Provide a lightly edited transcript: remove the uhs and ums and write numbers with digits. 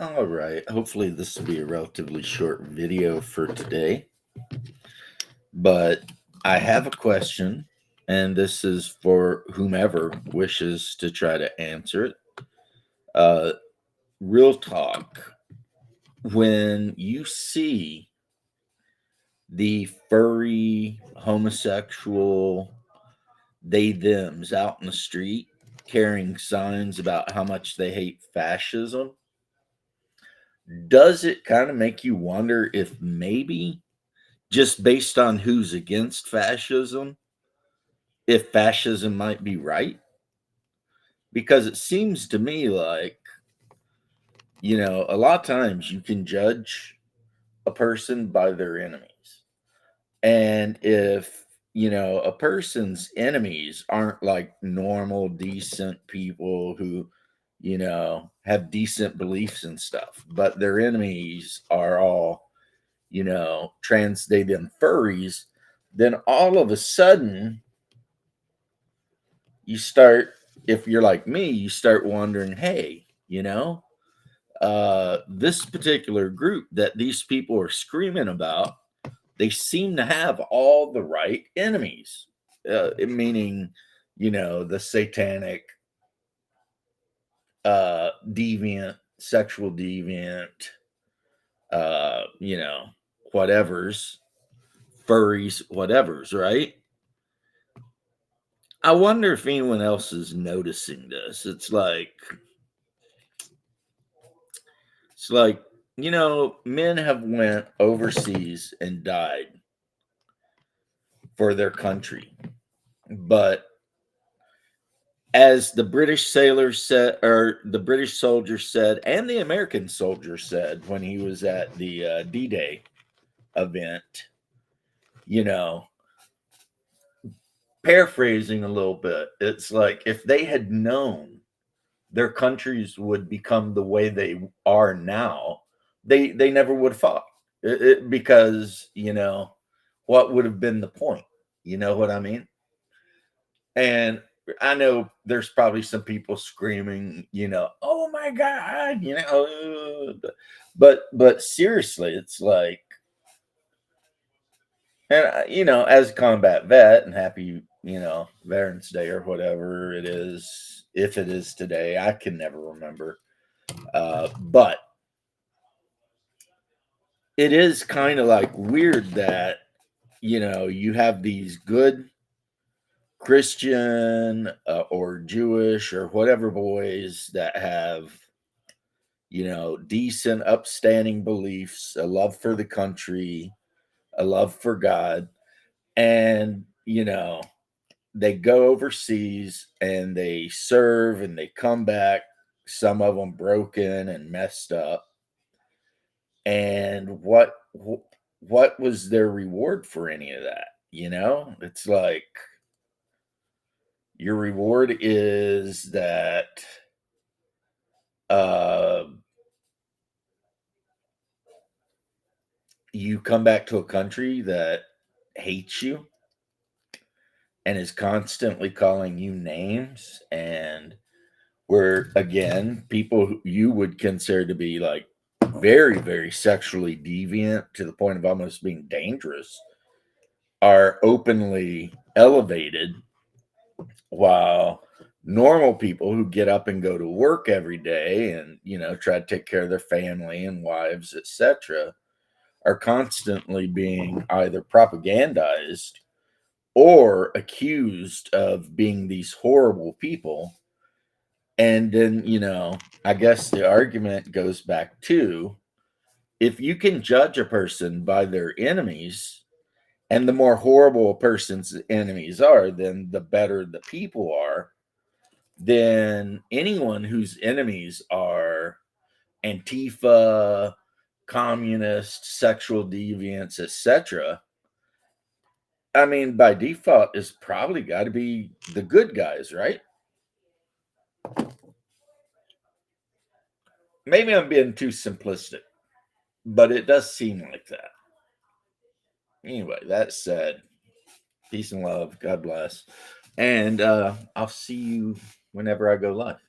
All right. Hopefully, this will be a relatively short video for today. But I have a question, and this is for whomever wishes to try to answer it. Uh, Real talk. When you see the furry, homosexual, they thems out in the street carrying signs about how much they hate fascism, does it kind of make you wonder if maybe just based on who's against fascism, if fascism might be right? Because it seems to me like, a lot of times you can judge a person by their enemies. And if, a person's enemies aren't like normal, decent people who, have decent beliefs and stuff, but their enemies are all, they them furries, then all of a sudden you start, if you're like me, you start wondering, hey, this particular group that these people are screaming about, they seem to have all the right enemies, meaning, the satanic, deviant, sexual deviant, uh, you know, whatever's, furries, whatever's, right? I wonder if anyone else is noticing this. It's like, men have went overseas and died for their country. But as the British sailors said, or the British soldiers said, and the American soldier said when he was at the D-Day event, you know, paraphrasing a little bit, it's like if they had known their countries would become the way they are now, they never would have fought. Because what would have been the point? You know what I mean? And I know there's probably some people screaming, "Oh my god," but seriously, it's like, and as a combat vet, and happy, Veterans Day or whatever it is, if it is today, I can never remember. But it is kind of like weird that you have these good Christian, or Jewish or whatever boys that have, decent, upstanding beliefs, a love for the country, a love for God. And, they go overseas and they serve and they come back, some of them broken and messed up. And what was their reward for any of that? It's like your reward is that uh, you come back to a country that hates you and is constantly calling you names, and where again people who you would consider to be like very, very sexually deviant to the point of almost being dangerous are openly elevated, while normal people who get up and go to work every day and try to take care of their family and wives, etc., are constantly being either propagandized or accused of being these horrible people. And then, I guess the argument goes back to, if you can judge a person by their enemies, and the more horrible a person's enemies are, then the better the people are, then anyone whose enemies are Antifa, communist, sexual deviants, etc., I mean, by default, is probably got to be the good guys, right? Maybe I'm being too simplistic, but it does seem like that. Anyway, that said, peace and love. God bless. And I'll see you whenever I go live.